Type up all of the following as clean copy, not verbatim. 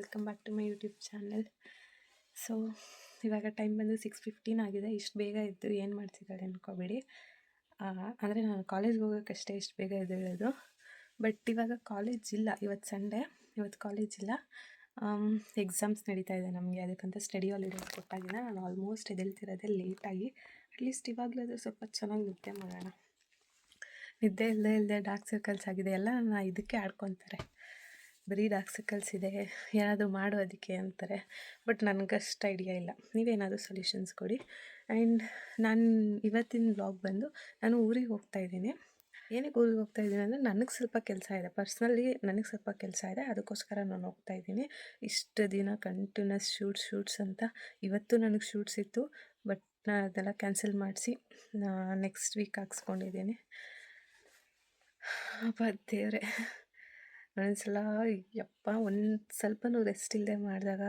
Welcome back to my YouTube channel. So ಇವಾಗ time ಬಂದು 6:15 ಆಗಿದೆ. ಇಷ್ಟು ಬೇಗ ಎದ್ದು ಏನು ಮಾಡ್ತಿದ್ದಾಳೆ ಅಂದ್ಕೋಬೇಡಿ. ಅಂದರೆ ನಾನು ಕಾಲೇಜ್ಗೆ ಹೋಗೋಕ್ಕಷ್ಟೇ ಇಷ್ಟು ಬೇಗ ಎದ್ದೇಳೋದು. ಬಟ್ ಇವಾಗ ಕಾಲೇಜ್ ಇಲ್ಲ, ಇವತ್ತು ಸಂಡೇ, ಇವತ್ತು ಕಾಲೇಜ್ ಇಲ್ಲ. ಎಕ್ಸಾಮ್ಸ್ ನಡೀತಾ ಇದೆ ನಮಗೆ, ಅದಕ್ಕಂತ ಸ್ಟಡಿ ಹಾಲಿಡೇಸ್ ಕೊಟ್ಟಾಗಿನ ನಾನು ಆಲ್ಮೋಸ್ಟ್ ಎದ್ದೇಳ್ತಿರೋದೇ ಲೇಟಾಗಿ. ಅಟ್ಲೀಸ್ಟ್ ಇವಾಗಲಾದರೂ ಸ್ವಲ್ಪ ಚೆನ್ನಾಗಿ ನಿದ್ದೆ ಮಾಡೋಣ. ನಿದ್ದೆ ಇಲ್ಲದೆ ಡಾರ್ಕ್ ಸರ್ಕಲ್ಸ್ ಆಗಿದೆ, ಎಲ್ಲ ನನ್ನ ಇದಕ್ಕೆ ಆಡ್ಕೊತಾರೆ. ಬರೀ ಡಾರ್ಕ್ ಸರ್ಕಲ್ಸ್ ಇದೆ, ಏನಾದರೂ ಮಾಡು ಅದಕ್ಕೆ ಅಂತಾರೆ. ಬಟ್ ನನಗಷ್ಟು ಐಡಿಯಾ ಇಲ್ಲ. ನೀವೇನಾದರೂ ಸೊಲ್ಯೂಷನ್ಸ್ ಕೊಡಿ. ಆ್ಯಂಡ್ ನಾನು ಇವತ್ತಿನ ವ್ಲಾಗ್ ಬಂದು ನಾನು ಊರಿಗೆ ಹೋಗ್ತಾಯಿದ್ದೀನಿ. ಏನಕ್ಕೆ ಊರಿಗೆ ಹೋಗ್ತಾಯಿದ್ದೀನಿ ಅಂದರೆ ನನಗೆ ಸ್ವಲ್ಪ ಕೆಲಸ ಇದೆ, ಪರ್ಸ್ನಲಿ ನನಗೆ ಸ್ವಲ್ಪ ಕೆಲಸ ಇದೆ, ಅದಕ್ಕೋಸ್ಕರ ನಾನು ಹೋಗ್ತಾಯಿದ್ದೀನಿ. ಇಷ್ಟು ದಿನ ಕಂಟಿನ್ಯೂಸ್ ಶೂಟ್ಸ್ ಅಂತ. ಇವತ್ತು ನನಗೆ ಶೂಟ್ಸ್ ಇತ್ತು, ಬಟ್ ನಾನು ಅದೆಲ್ಲ ಕ್ಯಾನ್ಸಲ್ ಮಾಡಿಸಿ ನೆಕ್ಸ್ಟ್ ವೀಕ್ ಹಾಕ್ಸ್ಕೊಂಡಿದ್ದೀನಿ. ಅಪ್ಪ ದೇವರೇ, ಒಂದೊಂದ್ಸಲ ಯಪ್ಪ ಒಂದು ಸ್ವಲ್ಪನೂ ರೆಸ್ಟ್ ಇಲ್ಲದೆ ಮಾಡಿದಾಗ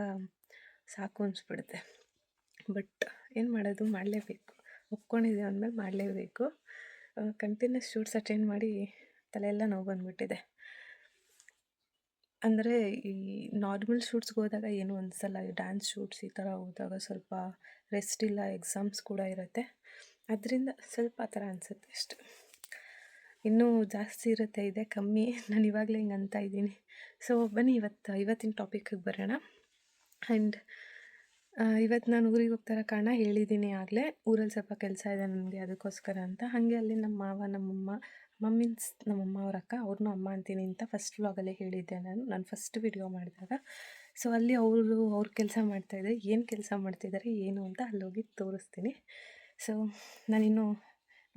ಸಾಕು ಅನಿಸ್ಬಿಡುತ್ತೆ. ಬಟ್ ಏನು ಮಾಡೋದು, ಮಾಡಲೇಬೇಕು. ಒಪ್ಕೊಂಡಿದ್ದೀವಿ ಅಂದಮೇಲೆ ಮಾಡಲೇಬೇಕು. ಕಂಟಿನ್ಯೂಸ್ ಶೂಟ್ಸ್ ಅಟೆಂಡ್ ಮಾಡಿ ತಲೆಯೆಲ್ಲ ನೋವು ಬಂದುಬಿಟ್ಟಿದೆ. ಅಂದರೆ ಈ ನಾರ್ಮಲ್ ಶೂಟ್ಸ್ಗೆ ಹೋದಾಗ ಏನೂ ಅನಿಸಲ್ಲ, ಈ ಡ್ಯಾನ್ಸ್ ಶೂಟ್ಸ್ ಈ ಥರ ಹೋದಾಗ ಸ್ವಲ್ಪ ರೆಸ್ಟ್ ಇಲ್ಲ, ಎಕ್ಸಾಮ್ಸ್ ಕೂಡ ಇರುತ್ತೆ, ಅದರಿಂದ ಸ್ವಲ್ಪ ಆ ಥರ ಅನಿಸುತ್ತೆ ಅಷ್ಟೆ. ಇನ್ನೂ ಜಾಸ್ತಿ ಇರುತ್ತೆ, ಇದೆ ಕಮ್ಮಿ. ನಾನು ಇವಾಗಲೇ ಹಿಂಗೆ ಅಂತ ಇದ್ದೀನಿ. ಸೊ ಬನ್ನಿ ಇವತ್ತಿನ ಟಾಪಿಕ್ಗೆ ಬರೋಣ. ಆ್ಯಂಡ್ ಇವತ್ತು ನಾನು ಊರಿಗೆ ಹೋಗ್ತಾರೋ ಕಾರಣ ಹೇಳಿದ್ದೀನಿ ಆಗಲೇ, ಊರಲ್ಲಿ ಸ್ವಲ್ಪ ಕೆಲಸ ಇದೆ ನನಗೆ ಅದಕ್ಕೋಸ್ಕರ ಅಂತ. ಹಾಗೆ ಅಲ್ಲಿ ನಮ್ಮ ಮಾವ, ನಮ್ಮಮ್ಮ ಮೀನ್ಸ್ ನಮ್ಮಮ್ಮ ಅವ್ರ ಅಕ್ಕ, ಅವ್ರನ್ನೂ ಅಮ್ಮ ಅಂತೀನಿ ಅಂತ ಫಸ್ಟ್ ವ್ಲಾಗಲ್ಲೇ ಹೇಳಿದ್ದೆ ನಾನು ಫಸ್ಟ್ ವಿಡಿಯೋ ಮಾಡಿದಾಗ. ಸೊ ಅಲ್ಲಿ ಅವ್ರ ಕೆಲಸ ಮಾಡ್ತಾಯಿದ್ದಾರೆ, ಏನು ಕೆಲಸ ಮಾಡ್ತಿದ್ದಾರೆ ಏನು ಅಂತ ಅಲ್ಲೋಗಿ ತೋರಿಸ್ತೀನಿ. ಸೊ ನಾನಿನ್ನೂ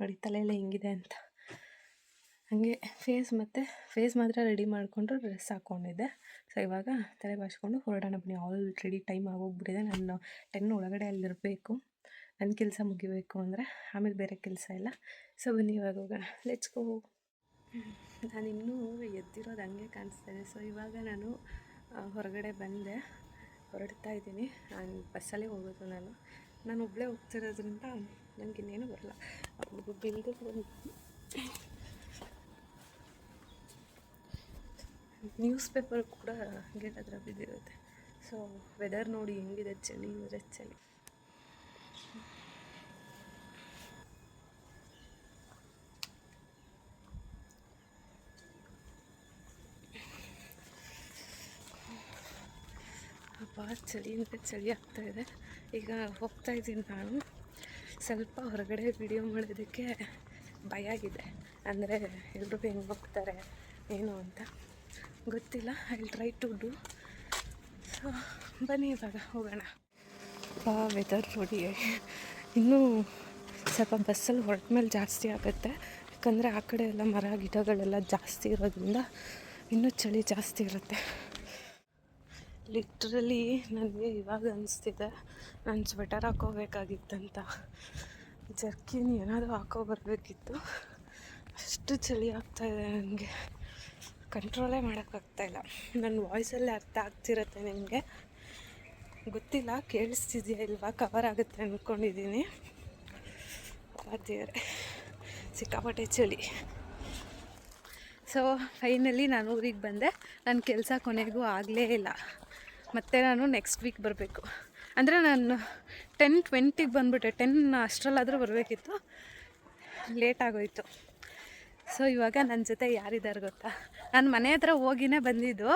ನೋಡಿ ತಲೆಯೆಲ್ಲ ಹೆಂಗಿದೆ ಅಂತ. ಹಾಗೆ ಫೇಸ್ ಮಾತ್ರ ರೆಡಿ ಮಾಡಿಕೊಂಡು ಡ್ರೆಸ್ ಹಾಕ್ಕೊಂಡಿದ್ದೆ. ಸೊ ಇವಾಗ ತಲೆ ಬಾಚ್ಕೊಂಡು ಹೊರಡೋಣ ಬನ್ನಿ. ಆಲ್ರೆಡಿ ಟೈಮ್ ಆಗೋಗ್ಬಿಟ್ಟಿದೆ. ನಾನು 10 ಒಳಗಡೆ ಅಲ್ಲಿರಬೇಕು, ನನ್ನ ಕೆಲಸ ಮುಗಿಬೇಕು ಅಂದರೆ, ಆಮೇಲೆ ಬೇರೆ ಕೆಲಸ ಇಲ್ಲ. ಸೊ ಬನ್ನಿ ಇವಾಗ ಹೋಗೋಣ, ಲೆಟ್ಸ್ ಗೋ. ನಾನಿನ್ನೂ ಎದ್ದಿರೋದು ಹಂಗೆ ಕಾಣಿಸ್ತಾಯಿದೆ. ಸೊ ಇವಾಗ ನಾನು ಹೊರಗಡೆ ಬಂದೆ, ಹೊರಡ್ತಾ ಇದ್ದೀನಿ. ನಾನು ಬಸ್ಸಲ್ಲೇ ಹೋಗೋದು. ನಾನು ಒಬ್ಬಳೇ ಹೋಗ್ತಿರೋದ್ರಿಂದ ನನಗಿನ್ನೇನು ಬರಲ್ಲ. ಬಿಲ್ದು ನ್ಯೂಸ್ ಪೇಪರ್ ಕೂಡ ಗೇಟ್ ಹತ್ರ ಬಿದ್ದಿರುತ್ತೆ. ಸೊ ವೆದರ್ ನೋಡಿ ಹೆಂಗಿದೆ, ಚಳಿ ಅಂದರೆ ಚಳಿ. ಅಪ್ಪ ಚಳಿ ಅಂದರೆ ಚಳಿ ಆಗ್ತಾಯಿದೆ. ಈಗ ಹೋಗ್ತಾಯಿದ್ದೀನಿ ನಾನು. ಸ್ವಲ್ಪ ಹೊರಗಡೆ ವಿಡಿಯೋ ಮಾಡೋದಕ್ಕೆ ಭಯ ಆಗಿದೆ. ಅಂದರೆ ಎಲ್ಲರೂ ಹೆಂಗೆ ಹೋಗ್ತಾರೆ ಏನು ಅಂತ ಗೊತ್ತಿಲ್ಲ. I will try to do. So ಬನ್ನಿ ಇವಾಗ ಹೋಗೋಣ. ವೆದರ್ ನೋಡಿ, ಇನ್ನೂ ಸ್ವಲ್ಪ ಬಸ್ಸಲ್ಲಿ ಹೊರಟ ಮೇಲೆ ಜಾಸ್ತಿ ಆಗುತ್ತೆ. ಯಾಕಂದರೆ ಆ ಕಡೆ ಎಲ್ಲ ಮರ ಗಿಡಗಳೆಲ್ಲ ಜಾಸ್ತಿ ಇರೋದ್ರಿಂದ ಇನ್ನೂ ಚಳಿ ಜಾಸ್ತಿ ಇರುತ್ತೆ. ಲಿಟ್ರಲಿ ನನಗೆ ಇವಾಗ ಅನಿಸ್ತಿದೆ ನಾನು ಸ್ವೆಟರ್ ಹಾಕೋಬೇಕಾಗಿತ್ತಂತ. ಜರ್ಕಿನ್ ಏನಾದರೂ ಹಾಕೋಬರ್ಬೇಕಿತ್ತು, ಅಷ್ಟು ಚಳಿ ಆಗ್ತಾಯಿದೆ ನನಗೆ. ಕಂಟ್ರೋಲೇ ಮಾಡೋಕ್ಕಾಗ್ತಾಯಿಲ್ಲ. ನನ್ನ ವಾಯ್ಸಲ್ಲೇ ಅರ್ಥ ಆಗ್ತಿರುತ್ತೆ ನಿಮಗೆ, ಗೊತ್ತಿಲ್ಲ ಕೇಳಿಸ್ತಿದೆಯಾ ಇಲ್ವಾ, ಕವರ್ ಆಗುತ್ತೆ ಅಂದ್ಕೊಂಡಿದ್ದೀನಿ. ದೇವರೇ, ಸಿಕ್ಕಾಪಟ್ಟೆ ಚಳಿ. ಸೊ ಫೈನಲಿ ನಾನು ಊರಿಗೆ ಬಂದೆ. ನನ್ನ ಕೆಲಸ ಕೊನೆಗೂ ಆಗಲೇ ಇಲ್ಲ. ಮತ್ತು ನಾನು ನೆಕ್ಸ್ಟ್ ವೀಕ್ ಬರಬೇಕು. ಅಂದರೆ ನಾನು 10:20ಗೆ ಬಂದುಬಿಟ್ಟೆ. 10 ಅಷ್ಟರಲ್ಲಾದರೂ ಬರಬೇಕಿತ್ತು, ಲೇಟ್ ಆಗೋಯಿತು. ಸೊ ಇವಾಗ ನನ್ನ ಜೊತೆ ಯಾರಿದ್ದಾರೆ ಗೊತ್ತಾ, ನಾನು ಮನೆ ಹತ್ರ ಹೋಗಿನೇ ಬಂದಿದ್ದು.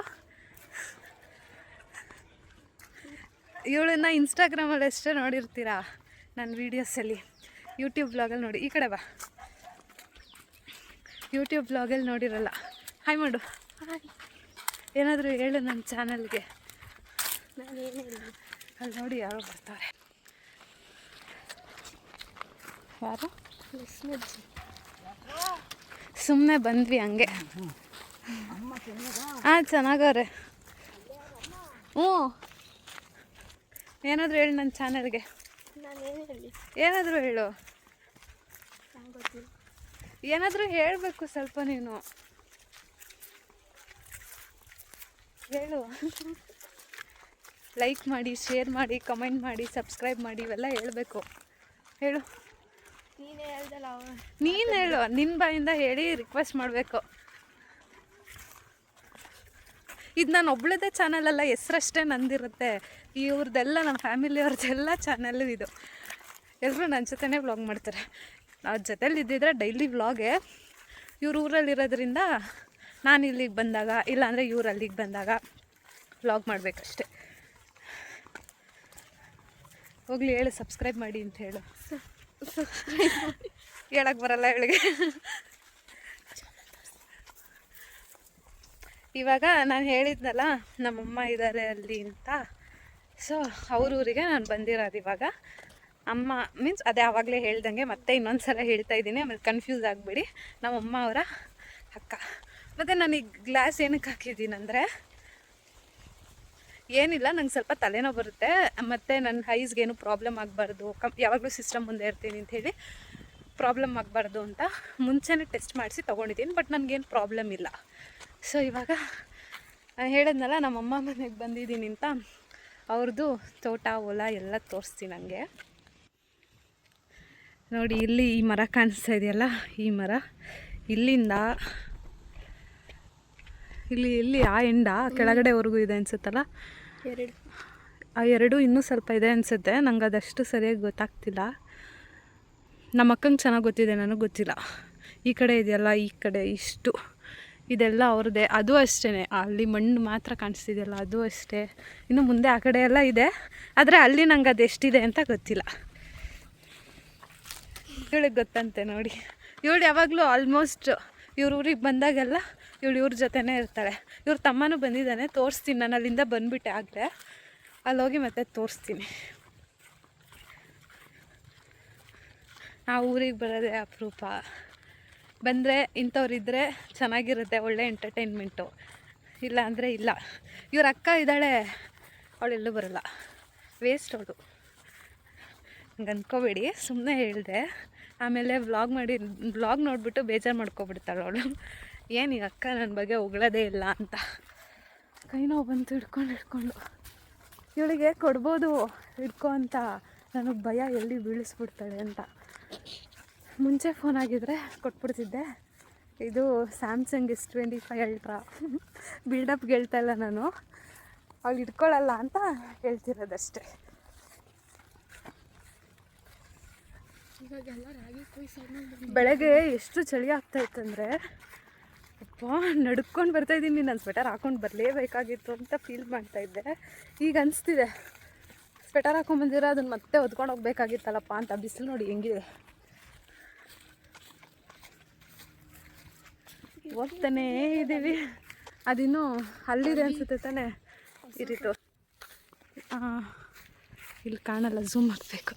ಇವಳನ್ನ ಇನ್ಸ್ಟಾಗ್ರಾಮಲ್ಲಿ ಅಷ್ಟೇ ನೋಡಿರ್ತೀರಾ ನನ್ನ ವೀಡಿಯೋಸಲ್ಲಿ. ಯೂಟ್ಯೂಬ್ ಬ್ಲಾಗಲ್ಲಿ ನೋಡಿ, ಈ ಕಡೆ ಬಾ, ಯೂಟ್ಯೂಬ್ ಬ್ಲಾಗಲ್ಲಿ ನೋಡಿರಲ್ಲ. ಹಾಯ್ ಮಾಡು, ಹಾಯ್. ಏನಾದರೂ ಹೇಳು ನನ್ನ ಚಾನಲ್ಗೆ. ಅಲ್ಲಿ ನೋಡಿ ಯಾರೋ ಬರ್ತಾರೆ. ಯಾರು? ಸುಮ್ಮನೆ ಬಂದ್ವಿ ಹಂಗೆ. ಹಾಂ ಚೆನ್ನಾಗವ್ರೆ. ಹ್ಞೂ, ಏನಾದರೂ ಹೇಳು ನನ್ನ ಚಾನಲ್ಗೆ. ಏನಾದರೂ ಹೇಳು, ಏನಾದರೂ ಹೇಳಬೇಕು ಸ್ವಲ್ಪ ನೀನು ಹೇಳು. ಲೈಕ್ ಮಾಡಿ, ಶೇರ್ ಮಾಡಿ, ಕಮೆಂಟ್ ಮಾಡಿ, ಸಬ್ಸ್ಕ್ರೈಬ್ ಮಾಡಿ, ಇವೆಲ್ಲ ಹೇಳಬೇಕು. ಹೇಳು, ನೀನು ಹೇಳು, ನಿನ್ನ ಬಾಯಿಂದ ಹೇಳಿ ರಿಕ್ವೆಸ್ಟ್ ಮಾಡಬೇಕು. ಇದು ನಾನು ಒಬ್ಳದೇ ಚಾನಲಲ್ಲ, ಹೆಸ್ರಷ್ಟೇ ನಂದಿರುತ್ತೆ. ಇವ್ರದ್ದೆಲ್ಲ ನಮ್ಮ ಫ್ಯಾಮಿಲಿಯವ್ರದ್ದೆಲ್ಲ ಚಾನಲ್ಲು ಇದು. ಎಲ್ಲರೂ ನನ್ನ ಜೊತೆನೇ ವ್ಲಾಗ್ ಮಾಡ್ತಾರೆ. ಅವ್ರ ಜೊತೆಲಿ ಇದ್ದಿದ್ರೆ ಡೈಲಿ ವ್ಲಾಗೆ. ಇವ್ರ ಊರಲ್ಲಿರೋದ್ರಿಂದ ನಾನು ಇಲ್ಲಿಗೆ ಬಂದಾಗ, ಇಲ್ಲಾಂದರೆ ಇವ್ರು ಅಲ್ಲಿಗೆ ಬಂದಾಗ ವ್ಲಾಗ್ ಮಾಡಬೇಕಷ್ಟೆ. ಹೋಗ್ಲಿ ಹೇಳು, ಸಬ್ಸ್ಕ್ರೈಬ್ ಮಾಡಿ ಅಂತ ಹೇಳು. ಹೇಳಕ್ಕೆ ಬರಲ್ಲ ಇವಳಿಗೆ. ಇವಾಗ ನಾನು ಹೇಳಿದ್ನಲ್ಲ ನಮ್ಮಮ್ಮ ಇದ್ದಾರೆ ಅಲ್ಲಿ ಅಂತ, ಸೊ ಅವ್ರ ಊರಿಗೆ ನಾನು ಬಂದಿರೋದು ಇವಾಗ. ಅಮ್ಮ ಮೀನ್ಸ್ ಅದೇ ಆವಾಗಲೇ ಹೇಳ್ದಂಗೆ ಮತ್ತೆ ಇನ್ನೊಂದು ಸಲ ಹೇಳ್ತಾ ಇದ್ದೀನಿ, ಆಮೇಲೆ ಕನ್ಫ್ಯೂಸ್ ಆಗಿಬಿಡಿ. ನಮ್ಮಮ್ಮ ಅವರ ಅಕ್ಕ. ಮತ್ತು ನಾನು ಈ ಗ್ಲಾಸ್ ಏನಕ್ಕೆ ಹಾಕಿದ್ದೀನಂದರೆ, ಏನಿಲ್ಲ, ನಂಗೆ ಸ್ವಲ್ಪ ತಲೆನೋವು ಬರುತ್ತೆ, ಮತ್ತು ನನ್ನ ಐಸ್ಗೇನು ಪ್ರಾಬ್ಲಮ್ ಆಗಬಾರ್ದು, ಯಾವಾಗಲೂ ಸಿಸ್ಟಮ್ ಮುಂದೆ ಇರ್ತೀನಿ ಅಂಥೇಳಿ ಪ್ರಾಬ್ಲಮ್ ಆಗಬಾರ್ದು ಅಂತ ಮುಂಚೆನೇ ಟೆಸ್ಟ್ ಮಾಡಿಸಿ ತೊಗೊಂಡಿದ್ದೀನಿ. ಬಟ್ ನನಗೇನು ಪ್ರಾಬ್ಲಮ್ ಇಲ್ಲ. ಸೊ ಇವಾಗ ಹೇಳಿದ್ನಲ್ಲ ನಮ್ಮಮ್ಮ ಮನೆಗೆ ಬಂದಿದ್ದೀನಿ ಅಂತ, ಅವ್ರದ್ದು ತೋಟ ಹೊಲ ಎಲ್ಲ ತೋರಿಸ್ತೀನಿ ನನಗೆ. ನೋಡಿ ಇಲ್ಲಿ ಈ ಮರ ಕಾಣಿಸ್ತಾ ಇದೆಯಲ್ಲ, ಈ ಮರ ಇಲ್ಲಿಂದ ಇಲ್ಲಿ ಆ ಎಂಡ ಕೆಳಗಡೆವರೆಗೂ ಇದೆ ಅನಿಸುತ್ತಲ್ಲ. ಆ ಎರಡು ಇನ್ನೂ ಸ್ವಲ್ಪ ಇದೆ ಅನಿಸುತ್ತೆ, ನಂಗೆ ಅದಷ್ಟು ಸರಿಯಾಗಿ ಗೊತ್ತಾಗ್ತಿಲ್ಲ. ನಮ್ಮ ಅಕ್ಕಂಗೆ ಚೆನ್ನಾಗಿ ಗೊತ್ತಿದೆ, ನನಗೆ ಗೊತ್ತಿಲ್ಲ. ಈ ಕಡೆ ಇದೆಯಲ್ಲ, ಈ ಕಡೆ ಇಷ್ಟು ಇದೆಲ್ಲ ಅವ್ರದ್ದೇ. ಅದು ಅಷ್ಟೇ, ಅಲ್ಲಿ ಮಣ್ಣು ಮಾತ್ರ ಕಾಣಿಸ್ತಿದೆಯಲ್ಲ ಅದು ಅಷ್ಟೇ. ಇನ್ನು ಮುಂದೆ ಆ ಕಡೆ ಎಲ್ಲ ಇದೆ, ಆದರೆ ಅಲ್ಲಿ ನಂಗೆ ಅದು ಎಷ್ಟಿದೆ ಅಂತ ಗೊತ್ತಿಲ್ಲ. ಇವಳಿಗೆ ಗೊತ್ತಂತೆ ನೋಡಿ. ಇವಳು ಯಾವಾಗಲೂ ಆಲ್ಮೋಸ್ಟ್ ಇವ್ರ ಊರಿಗೆ ಬಂದಾಗೆಲ್ಲ ಇವಳು ಇವ್ರ ಜೊತೆನೇ ಇರ್ತಾಳೆ. ಇವ್ರ ತಮ್ಮನೂ ಬಂದಿದ್ದಾನೆ, ತೋರಿಸ್ತೀನಿ. ನಾನು ಅಲ್ಲಿಂದ ಬಂದುಬಿಟ್ಟೆ ಆಗಲೇ, ಅಲ್ಲೋಗಿ ಮತ್ತೆ ತೋರಿಸ್ತೀನಿ. ಆ ಊರಿಗೆ ಬರೋದೇ ಅಪರೂಪ. ಬಂದರೆ ಇಂಥವ್ರಿದ್ದರೆ ಚೆನ್ನಾಗಿರುತ್ತೆ, ಒಳ್ಳೆ ಎಂಟರ್ಟೈನ್ಮೆಂಟು. ಇಲ್ಲ ಅಂದರೆ ಇಲ್ಲ. ಇವ್ರ ಅಕ್ಕ ಇದ್ದಾಳೆ, ಅವಳೆಲ್ಲೂ ಬರೋಲ್ಲ, ವೇಸ್ಟ್ ಅವಳು. ಹಂಗೆ ಅಂದ್ಕೋಬೇಡಿ, ಸುಮ್ಮನೆ ಹೇಳಿದೆ. ಆಮೇಲೆ ವ್ಲಾಗ್ ನೋಡಿಬಿಟ್ಟು ಬೇಜಾರು ಮಾಡ್ಕೊಬಿಡ್ತಾಳೆ ಅವಳು. ಏನು ಈ ಅಕ್ಕ ನನ್ನ ಬಗ್ಗೆ ಹೊಗಳೋದೇ ಇಲ್ಲ ಅಂತ. ಕೈ ನೋವು ಬಂತು ಹಿಡ್ಕೊಂಡು. ಇವಳಿಗೆ ಕೊಡ್ಬೋದು ಹಿಡ್ಕೊ ಅಂತ, ನನಗೆ ಭಯ ಎಲ್ಲಿ ಬೀಳಿಸ್ಬಿಡ್ತಾಳೆ ಅಂತ. ಮುಂಚೆ ಫೋನ್ ಆಗಿದ್ದರೆ ಕೊಟ್ಬಿಡ್ತಿದ್ದೆ. ಇದು ಸ್ಯಾಮ್ಸಂಗ್ S25 ಅಲ್ಟ್ರಾ. ಬಿಲ್ಡಪ್ಗೆ ಹೇಳ್ತಾ ಇಲ್ಲ ನಾನು, ಅವಳು ಹಿಡ್ಕೊಳ್ಳಲ್ಲ ಅಂತ ಹೇಳ್ತಿರೋದಷ್ಟೇ. ಬೆಳಗ್ಗೆ ಎಷ್ಟು ಚಳಿ ಆಗ್ತಾಯಿತ್ತಂದರೆ ಅಪ್ಪ, ನಡ್ಕೊಂಡು ಬರ್ತಾಯಿದ್ದೀನಿ. ನಾನು ಸ್ವೆಟರ್ ಹಾಕ್ಕೊಂಡು ಬರಲೇಬೇಕಾಗಿತ್ತು ಅಂತ ಫೀಲ್ ಮಾಡ್ತಾಯಿದ್ದೆ. ಈಗ ಅನಿಸ್ತಿದೆ ಸ್ವೆಟರ್ ಹಾಕ್ಕೊಂಬಂದಿರೋ ಅದನ್ನು ಮತ್ತೆ ಹೊದ್ಕೊಂಡು ಹೋಗ್ಬೇಕಾಗಿತ್ತಲ್ಲಪ್ಪ ಅಂತ. ಬಿಸಿಲು ನೋಡಿ ಹೆಂಗಿದೆ. ಹೋಗ್ತಾನೇ ಇದ್ದೀವಿ. ಅದಿನ್ನೂ ಅಲ್ಲಿದೆ ಅನಿಸುತ್ತೆ ತಾನೇ. ಈ ರೀತಿ ಇಲ್ಲಿ ಕಾಣಲ್ಲ, ಝೂಮ್ ಮಾಡಬೇಕು.